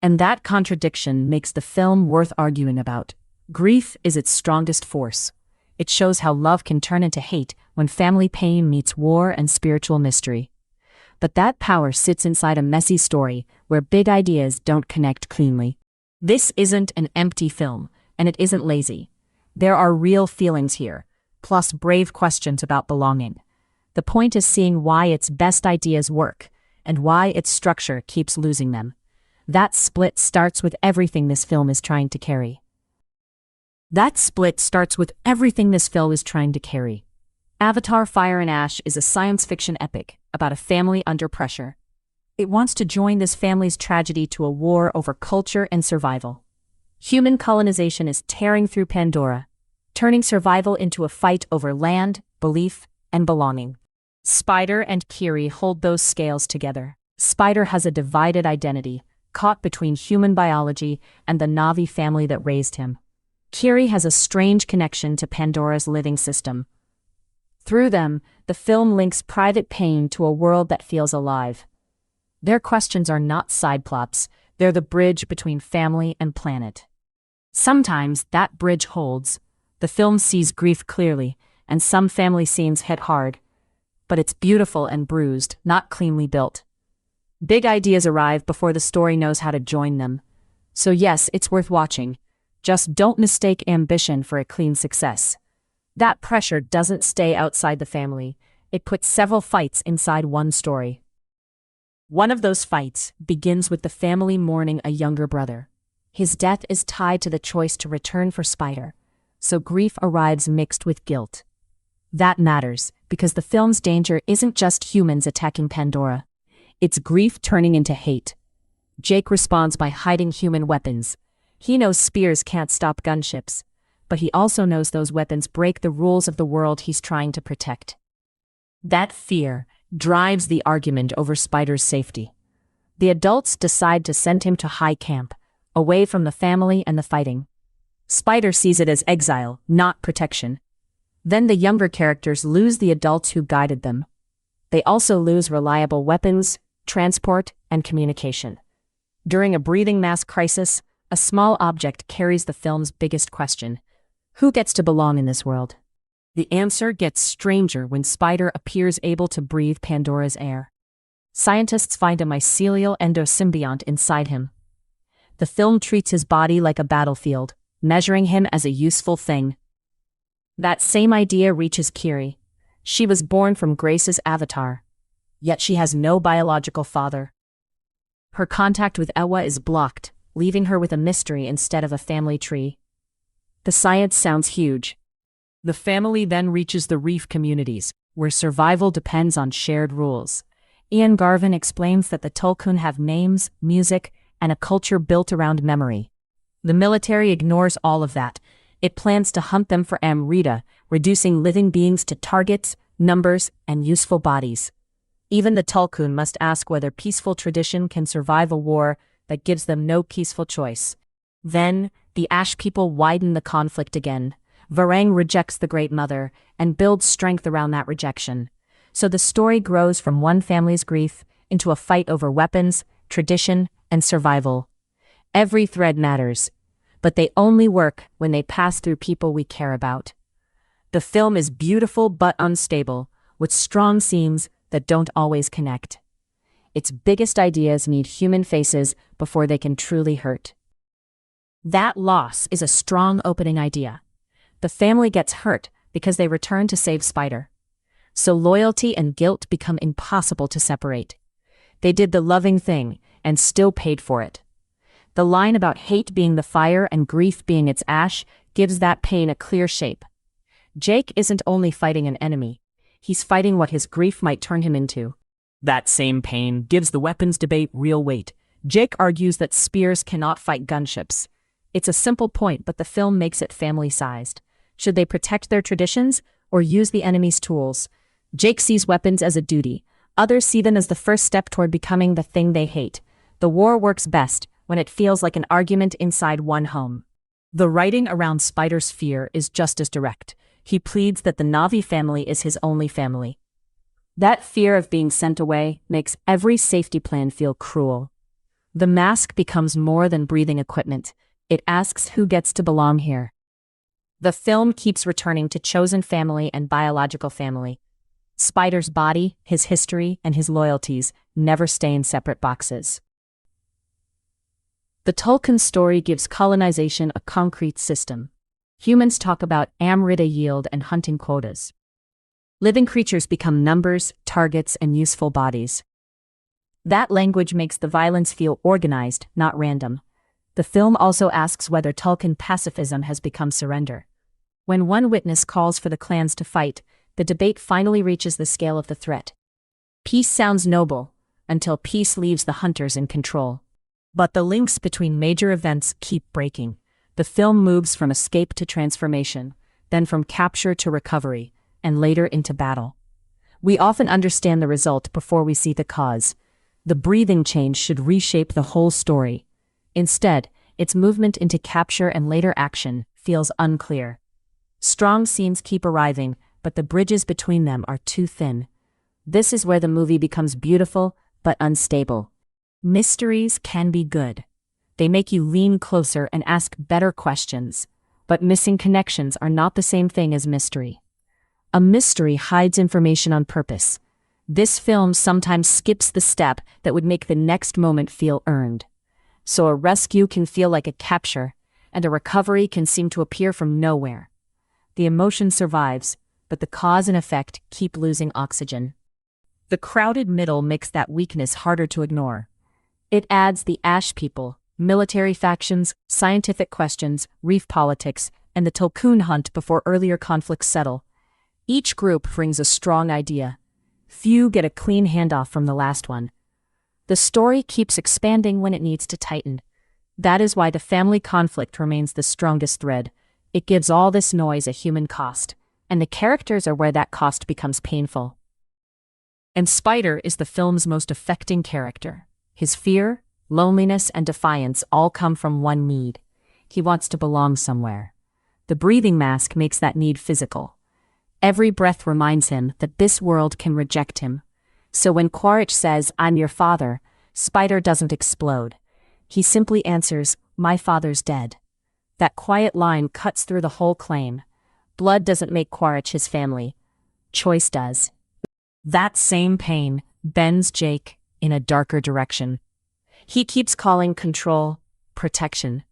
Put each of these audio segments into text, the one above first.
And that contradiction makes the film worth arguing about. Grief is its strongest force. It shows how love can turn into hate when family pain meets war and spiritual mystery. But that power sits inside a messy story where big ideas don't connect cleanly. This isn't an empty film, and it isn't lazy. There are real feelings here, plus brave questions about belonging. The point is seeing why its best ideas work, and why its structure keeps losing them. That split starts with everything this film is trying to carry. Avatar: Fire and Ash is a science fiction epic about a family under pressure. It wants to join this family's tragedy to a war over culture and survival. Human colonization is tearing through Pandora, turning survival into a fight over land, belief, and belonging. Spider and Kiri hold those scales together. Spider has a divided identity, caught between human biology and the Na'vi family that raised him. Kiri has a strange connection to Pandora's living system. Through them, the film links private pain to a world that feels alive. Their questions are not side plots, they're the bridge between family and planet. Sometimes that bridge holds. The film sees grief clearly, and some family scenes hit hard. But it's beautiful and bruised, not cleanly built. Big ideas arrive before the story knows how to join them. So yes, it's worth watching. Just don't mistake ambition for a clean success. That pressure doesn't stay outside the family. It puts several fights inside one story. One of those fights begins with the family mourning a younger brother. His death is tied to the choice to return for Spider, so grief arrives mixed with guilt. That matters, because the film's danger isn't just humans attacking Pandora. It's grief turning into hate. Jake responds by hiding human weapons. He knows spears can't stop gunships, but he also knows those weapons break the rules of the world he's trying to protect. That fear drives the argument over Spider's safety. The adults decide to send him to high camp, away from the family and the fighting. Spider sees it as exile, not protection. Then the younger characters lose the adults who guided them. They also lose reliable weapons, transport, and communication. During a breathing mass crisis, a small object carries the film's biggest question: who gets to belong in this world? The answer gets stranger when Spider appears able to breathe Pandora's air. Scientists find a mycelial endosymbiont inside him. The film treats his body like a battlefield, measuring him as a useful thing. That same idea reaches Kiri. She was born from Grace's avatar, yet she has no biological father. Her contact with Ewa is blocked, leaving her with a mystery instead of a family tree. The science sounds huge. The family then reaches the reef communities, where survival depends on shared rules. Ian Garvin explains that the Tulkun have names, music, and a culture built around memory. The military ignores all of that. It plans to hunt them for Amrita, reducing living beings to targets, numbers, and useful bodies. Even the Tulkun must ask whether peaceful tradition can survive a war that gives them no peaceful choice. Then, the Ash people widen the conflict again. Varang rejects the Great Mother and builds strength around that rejection. So the story grows from one family's grief into a fight over weapons, tradition, and survival. Every thread matters, but they only work when they pass through people we care about. The film is beautiful but unstable, with strong seams that don't always connect. Its biggest ideas need human faces before they can truly hurt. That loss is a strong opening idea. The family gets hurt because they return to save Spider. So loyalty and guilt become impossible to separate. They did the loving thing and still paid for it. The line about hate being the fire and grief being its ash gives that pain a clear shape. Jake isn't only fighting an enemy, he's fighting what his grief might turn him into. That same pain gives the weapons debate real weight. Jake argues that spears cannot fight gunships. It's a simple point, but the film makes it family-sized. Should they protect their traditions or use the enemy's tools? Jake sees weapons as a duty. Others see them as the first step toward becoming the thing they hate. The war works best when it feels like an argument inside one home. The writing around Spider's fear is just as direct. He pleads that the Na'vi family is his only family. That fear of being sent away makes every safety plan feel cruel. The mask becomes more than breathing equipment. It asks who gets to belong here. The film keeps returning to chosen family and biological family. Spider's body, his history, and his loyalties never stay in separate boxes. The Tulkun story gives colonization a concrete system. Humans talk about amrita yield and hunting quotas. Living creatures become numbers, targets, and useful bodies. That language makes the violence feel organized, not random. The film also asks whether Tulkun pacifism has become surrender. When one witness calls for the clans to fight, the debate finally reaches the scale of the threat. Peace sounds noble, until peace leaves the hunters in control. But the links between major events keep breaking. The film moves from escape to transformation, then from capture to recovery, and later into battle. We often understand the result before we see the cause. The breathing change should reshape the whole story. Instead, its movement into capture and later action feels unclear. Strong scenes keep arriving, but the bridges between them are too thin. This is where the movie becomes beautiful, but unstable. Mysteries can be good. They make you lean closer and ask better questions, but missing connections are not the same thing as mystery. A mystery hides information on purpose. This film sometimes skips the step that would make the next moment feel earned. So a rescue can feel like a capture, and a recovery can seem to appear from nowhere. The emotion survives, but the cause and effect keep losing oxygen. The crowded middle makes that weakness harder to ignore. It adds the Ash people, military factions, scientific questions, reef politics, and the Tulkun hunt before earlier conflicts settle. Each group brings a strong idea. Few get a clean handoff from the last one. The story keeps expanding when it needs to tighten. That is why the family conflict remains the strongest thread. It gives all this noise a human cost, and the characters are where that cost becomes painful. And Spider is the film's most affecting character. His fear, loneliness, and defiance all come from one need. He wants to belong somewhere. The breathing mask makes that need physical. Every breath reminds him that this world can reject him. So when Quaritch says, "I'm your father," Spider doesn't explode. He simply answers, "My father's dead." That quiet line cuts through the whole claim. Blood doesn't make Quaritch his family. Choice does. That same pain bends Jake in a darker direction. He keeps calling control protection.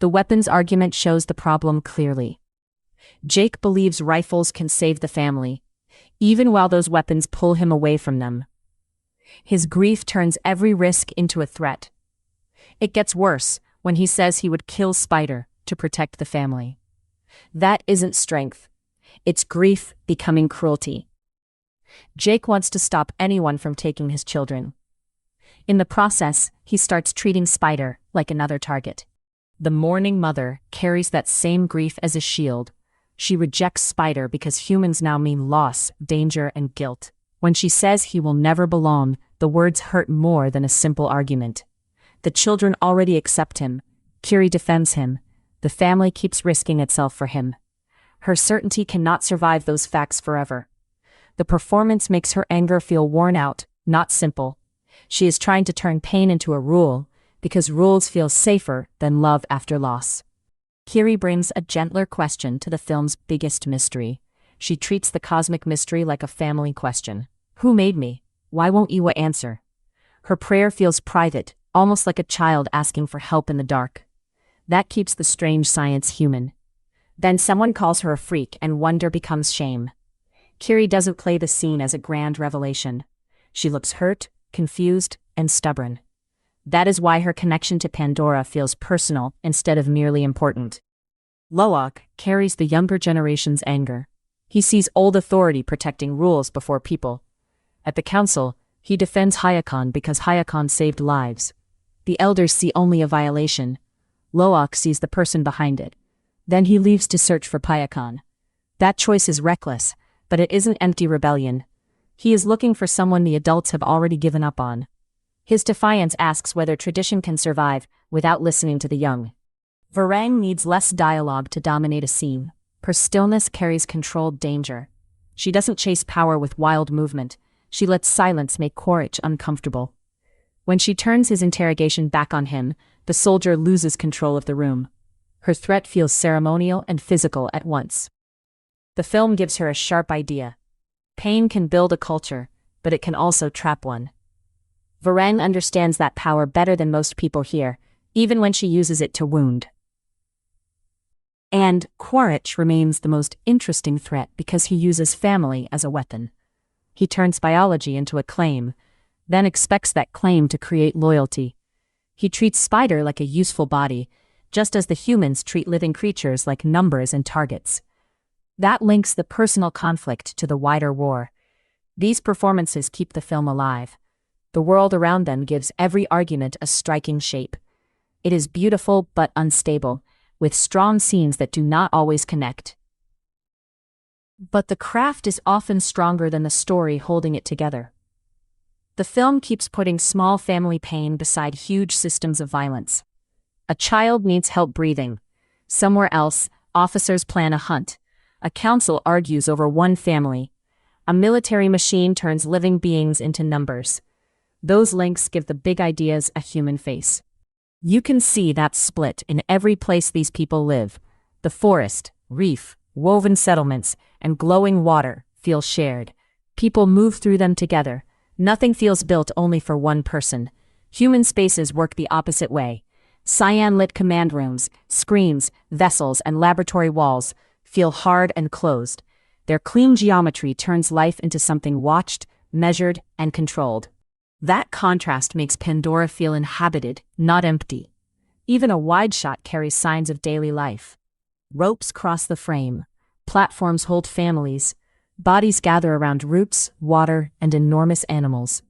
The weapons argument shows the problem clearly. Jake believes rifles can save the family, even while those weapons pull him away from them. His grief turns every risk into a threat. It gets worse when he says he would kill Spider to protect the family. That isn't strength. It's grief becoming cruelty. Jake wants to stop anyone from taking his children. In the process, he starts treating Spider like another target. The mourning mother carries that same grief as a shield. She rejects Spider because humans now mean loss, danger, and guilt. When she says he will never belong, the words hurt more than a simple argument. The children already accept him. Kiri defends him. The family keeps risking itself for him. Her certainty cannot survive those facts forever. The performance makes her anger feel worn out, not simple. She is trying to turn pain into a rule, because rules feel safer than love after loss. Kiri brings a gentler question to the film's biggest mystery. She treats the cosmic mystery like a family question. Who made me? Why won't you answer? Her prayer feels private, almost like a child asking for help in the dark. That keeps the strange science human. Then someone calls her a freak and wonder becomes shame. Kiri doesn't play the scene as a grand revelation. She looks hurt, confused, and stubborn. That is why her connection to Pandora feels personal instead of merely important. Loak carries the younger generation's anger. He sees old authority protecting rules before people. At the council, he defends Hayakon because Hayakon saved lives. The elders see only a violation. Loak sees the person behind it. Then he leaves to search for Hayakon. That choice is reckless, but it isn't empty rebellion. He is looking for someone the adults have already given up on. His defiance asks whether tradition can survive without listening to the young. Varang needs less dialogue to dominate a scene. Her stillness carries controlled danger. She doesn't chase power with wild movement. She lets silence make Quaritch uncomfortable. When she turns his interrogation back on him, the soldier loses control of the room. Her threat feels ceremonial and physical at once. The film gives her a sharp idea. Pain can build a culture, but it can also trap one. Varang understands that power better than most people here, even when she uses it to wound. And Quaritch remains the most interesting threat because he uses family as a weapon. He turns biology into a claim, then expects that claim to create loyalty. He treats Spider like a useful body, just as the humans treat living creatures like numbers and targets. That links the personal conflict to the wider war. These performances keep the film alive. The world around them gives every argument a striking shape. It is beautiful but unstable, with strong scenes that do not always connect. But the craft is often stronger than the story holding it together. The film keeps putting small family pain beside huge systems of violence. A child needs help breathing. Somewhere else, officers plan a hunt. A council argues over one family. A military machine turns living beings into numbers. Those links give the big ideas a human face. You can see that split in every place these people live. The forest, reef, woven settlements, and glowing water feel shared. People move through them together. Nothing feels built only for one person. Human spaces work the opposite way. Cyan-lit command rooms, screens, vessels, and laboratory walls feel hard and closed. Their clean geometry turns life into something watched, measured, and controlled. That contrast makes Pandora feel inhabited, not empty. Even a wide shot carries signs of daily life. Ropes cross the frame. Platforms hold families. Bodies gather around roots, water, and enormous animals.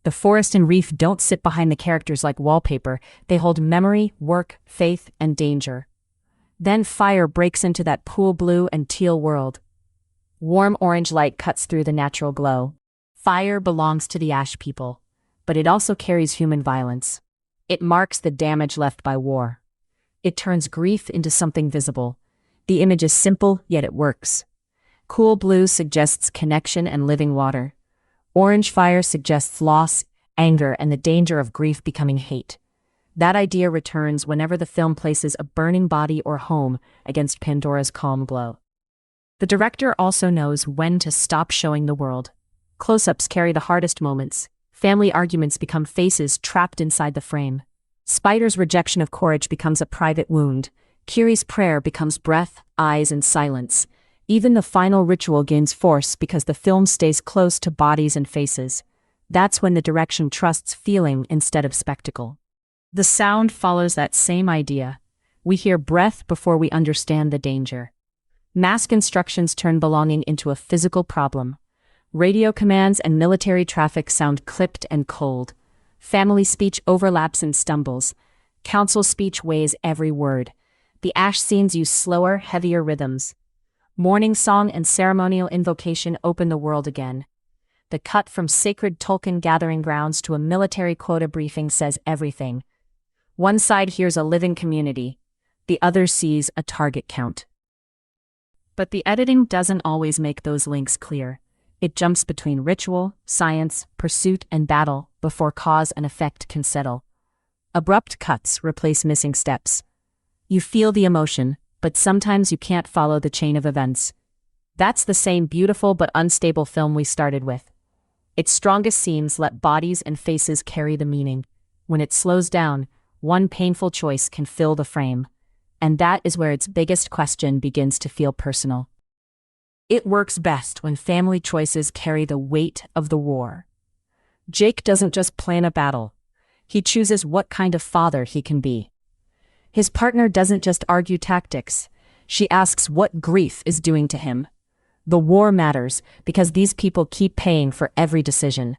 The forest and reef don't sit behind the characters like wallpaper. They hold memory, work, faith, and danger. Then fire breaks into that pool blue and teal world. Warm orange light cuts through the natural glow. Fire belongs to the Ash people, but it also carries human violence. It marks the damage left by war. It turns grief into something visible. The image is simple, yet it works. Cool blue suggests connection and living water. Orange fire suggests loss, anger, and the danger of grief becoming hate. That idea returns whenever the film places a burning body or home against Pandora's calm glow. The director also knows when to stop showing the world. Close-ups carry the hardest moments. Family arguments become faces trapped inside the frame. Spider's rejection of Quaritch becomes a private wound. Kiri's prayer becomes breath, eyes, and silence. Even the final ritual gains force because the film stays close to bodies and faces. That's when the direction trusts feeling instead of spectacle. The sound follows that same idea. We hear breath before we understand the danger. Mask instructions turn belonging into a physical problem. Radio commands and military traffic sound clipped and cold. Family speech overlaps and stumbles. Council speech weighs every word. The Ash scenes use slower, heavier rhythms. Morning song and ceremonial invocation open the world again. The cut from sacred Tulkun gathering grounds to a military quota briefing says everything. One side hears a living community. The other sees a target count. But the editing doesn't always make those links clear. It jumps between ritual, science, pursuit, and battle before cause and effect can settle. Abrupt cuts replace missing steps. You feel the emotion, but sometimes you can't follow the chain of events. That's the same beautiful but unstable film we started with. Its strongest scenes let bodies and faces carry the meaning. When it slows down, one painful choice can fill the frame. And that is where its biggest question begins to feel personal. It works best when family choices carry the weight of the war. Jake doesn't just plan a battle. He chooses what kind of father he can be. His partner doesn't just argue tactics. She asks what grief is doing to him. The war matters because these people keep paying for every decision.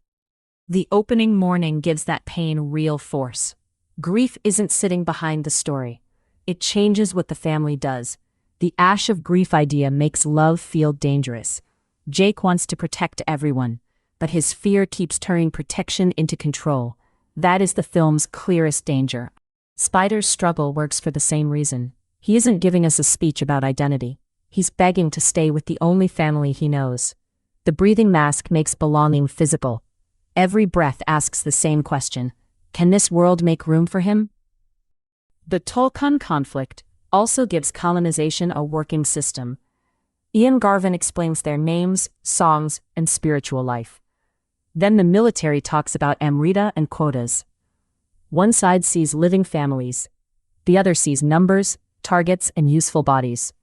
The opening morning gives that pain real force. Grief isn't sitting behind the story. It changes what the family does. The ash of grief idea makes love feel dangerous. Jake wants to protect everyone, but his fear keeps turning protection into control. That is the film's clearest danger. Spider's struggle works for the same reason. He isn't giving us a speech about identity. He's begging to stay with the only family he knows. The breathing mask makes belonging physical. Every breath asks the same question. Can this world make room for him? The Tulkun conflict also gives colonization a working system. Ian Garvin explains their names, songs, and spiritual life. Then the military talks about Amrita and quotas. One side sees living families. The other sees numbers, targets, and useful bodies.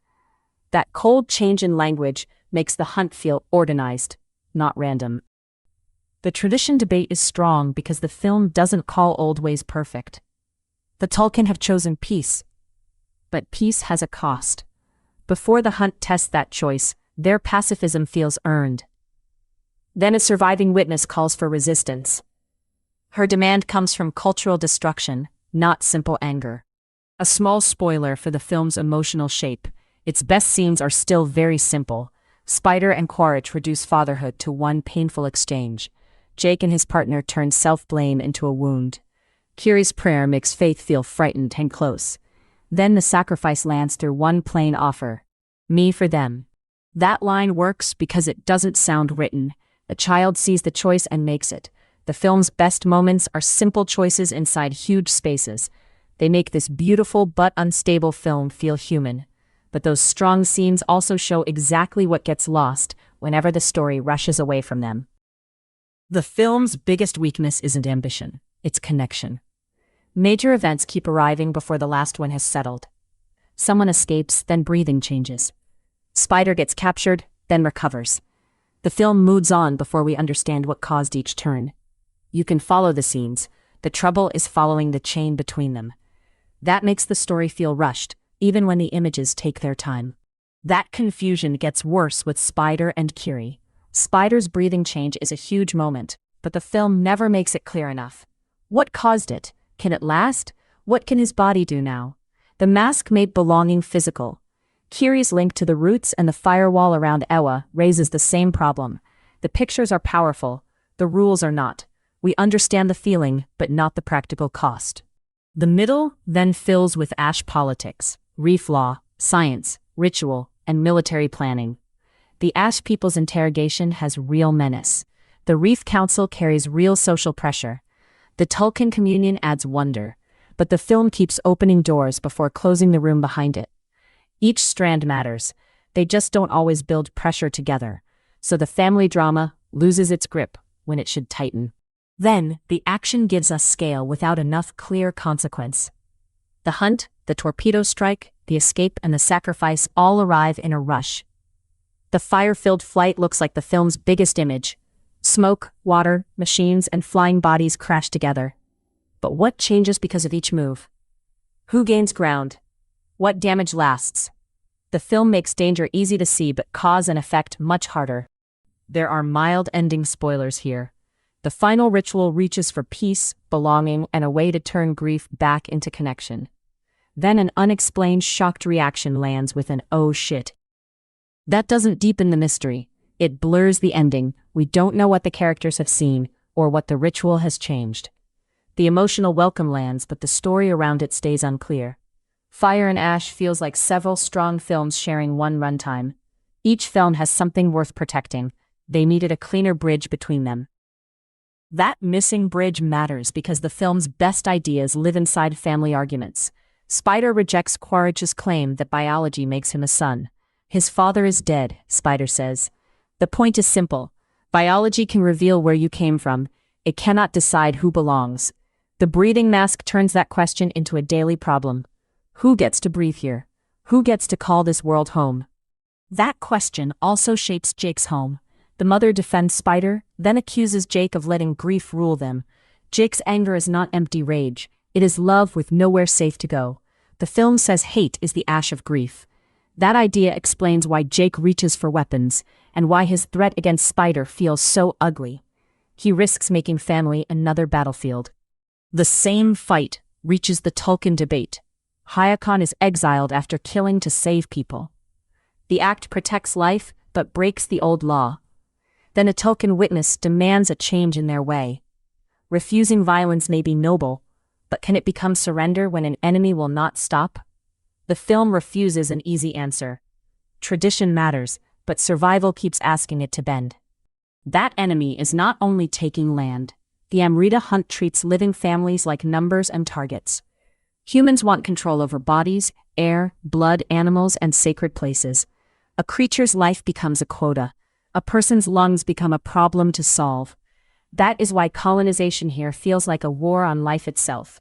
That cold change in language makes the hunt feel organized, not random. The tradition debate is strong because the film doesn't call old ways perfect. The Tulkun have chosen peace. But peace has a cost. Before the hunt tests that choice, their pacifism feels earned. Then a surviving witness calls for resistance. Her demand comes from cultural destruction, not simple anger. A small spoiler for the film's emotional shape. Its best scenes are still very simple. Spider and Quaritch reduce fatherhood to one painful exchange. Jake and his partner turn self-blame into a wound. Kiri's prayer makes Faith feel frightened and close. Then the sacrifice lands through one plain offer. Me for them. That line works because it doesn't sound written. A child sees the choice and makes it. The film's best moments are simple choices inside huge spaces. They make this beautiful but unstable film feel human. But those strong scenes also show exactly what gets lost whenever the story rushes away from them. The film's biggest weakness isn't ambition, it's connection. Major events keep arriving before the last one has settled. Someone escapes, then breathing changes. Spider gets captured, then recovers. The film moves on before we understand what caused each turn. You can follow the scenes. The trouble is following the chain between them. That makes the story feel rushed, even when the images take their time. That confusion gets worse with Spider and Kiri. Spider's breathing change is a huge moment, but the film never makes it clear enough. What caused it? Can it last? What can his body do now? The mask made belonging physical. Kiri's link to the roots and the firewall around Ewa raises the same problem. The pictures are powerful, the rules are not. We understand the feeling, but not the practical cost. The middle then fills with ash politics, reef law, science, ritual, and military planning. The Ash people's interrogation has real menace. The Reef Council carries real social pressure. The Tulkun communion adds wonder, but the film keeps opening doors before closing the room behind it. Each strand matters. They just don't always build pressure together, so the family drama loses its grip when it should tighten. Then, the action gives us scale without enough clear consequence. The hunt, the torpedo strike, the escape, and the sacrifice all arrive in a rush. The fire-filled flight looks like the film's biggest image. Smoke, water, machines, and flying bodies crash together. But what changes because of each move? Who gains ground? What damage lasts? The film makes danger easy to see but cause and effect much harder. There are mild ending spoilers here. The final ritual reaches for peace, belonging, and a way to turn grief back into connection. Then an unexplained shocked reaction lands with an "oh shit." That doesn't deepen the mystery. It blurs the ending. We don't know what the characters have seen, or what the ritual has changed. The emotional welcome lands, but the story around it stays unclear. Fire and Ash feels like several strong films sharing one runtime. Each film has something worth protecting. They needed a cleaner bridge between them. That missing bridge matters because the film's best ideas live inside family arguments. Spider rejects Quaritch's claim that biology makes him a son. His father is dead, Spider says. The point is simple. Biology can reveal where you came from. It cannot decide who belongs. The breathing mask turns that question into a daily problem. Who gets to breathe here? Who gets to call this world home? That question also shapes Jake's home. The mother defends Spider, then accuses Jake of letting grief rule them. Jake's anger is not empty rage. It is love with nowhere safe to go. The film says hate is the ash of grief. That idea explains why Jake reaches for weapons, and why his threat against Spider feels so ugly. He risks making family another battlefield. The same fight reaches the Tulkun debate. Hayakon is exiled after killing to save people. The act protects life, but breaks the old law. Then a Tulkun witness demands a change in their way. Refusing violence may be noble, but can it become surrender when an enemy will not stop? The film refuses an easy answer. Tradition matters, but survival keeps asking it to bend. That enemy is not only taking land, The Amrita hunt treats living families like numbers and targets. Humans want control over bodies, air, blood, animals, and sacred places. A creature's life becomes a quota. A person's lungs become a problem to solve. That is why colonization here feels like a war on life itself.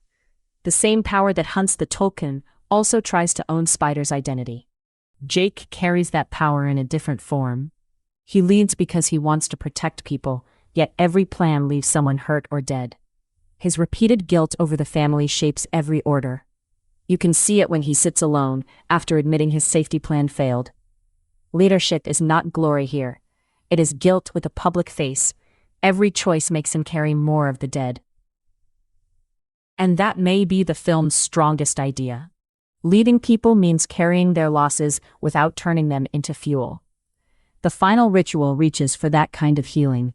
The same power that hunts the Tulkun also tries to own Spider's identity. Jake carries that power in a different form. He leads because he wants to protect people, yet every plan leaves someone hurt or dead. His repeated guilt over the family shapes every order. You can see it when he sits alone after admitting his safety plan failed. Leadership is not glory here. It is guilt with a public face. Every choice makes him carry more of the dead. And that may be the film's strongest idea. Leading people means carrying their losses without turning them into fuel. The final ritual reaches for that kind of healing,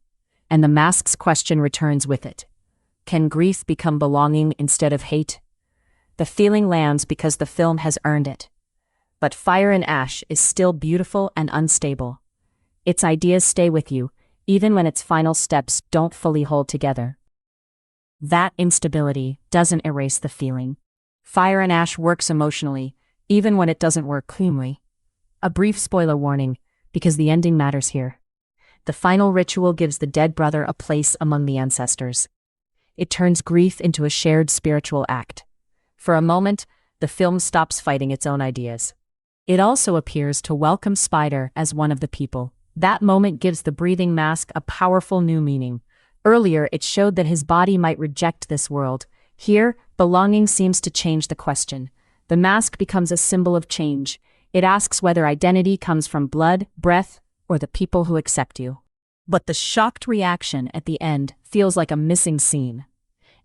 and the mask's question returns with it. Can grief become belonging instead of hate? The feeling lands because the film has earned it. But Fire and Ash is still beautiful and unstable. Its ideas stay with you, even when its final steps don't fully hold together. That instability doesn't erase the feeling. Fire and Ash works emotionally, even when it doesn't work cleanly. A brief spoiler warning, because the ending matters here. The final ritual gives the dead brother a place among the ancestors. It turns grief into a shared spiritual act. For a moment, the film stops fighting its own ideas. It also appears to welcome Spider as one of the people. That moment gives the breathing mask a powerful new meaning. Earlier, it showed that his body might reject this world. Here, belonging seems to change the question. The mask becomes a symbol of change. It asks whether identity comes from blood, breath, or the people who accept you. But the shocked reaction at the end feels like a missing scene.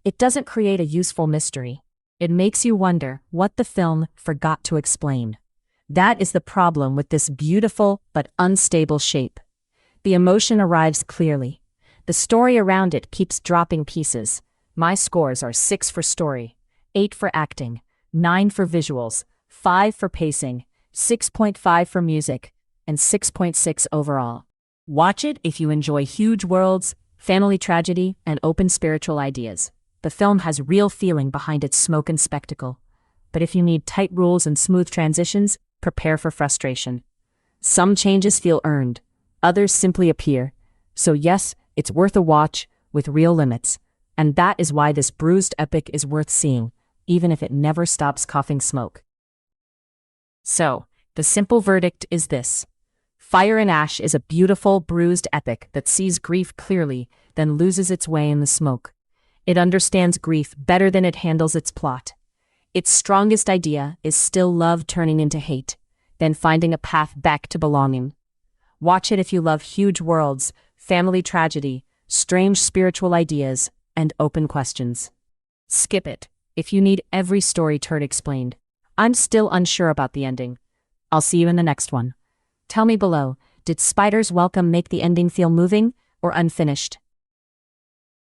It doesn't create a useful mystery. It makes you wonder what the film forgot to explain. That is the problem with this beautiful but unstable shape. The emotion arrives clearly. The story around it keeps dropping pieces. My scores are 6 for story, 8 for acting, 9 for visuals, 5 for pacing, 6.5 for music, and 6.6 overall. Watch it if you enjoy huge worlds, family tragedy, and open spiritual ideas. The film has real feeling behind its smoke and spectacle. But if you need tight rules and smooth transitions, prepare for frustration. Some changes feel earned, others simply appear. So yes, it's worth a watch, with real limits. And that is why this bruised epic is worth seeing, even if it never stops coughing smoke. So, the simple verdict is this. Fire and Ash is a beautiful, bruised epic that sees grief clearly, then loses its way in the smoke. It understands grief better than it handles its plot. Its strongest idea is still love turning into hate, then finding a path back to belonging. Watch it if you love huge worlds, family tragedy, strange spiritual ideas, and open questions. Skip it if you need every story turn explained. I'm still unsure about the ending. I'll see you in the next one. Tell me below, did Spider's welcome make the ending feel moving or unfinished?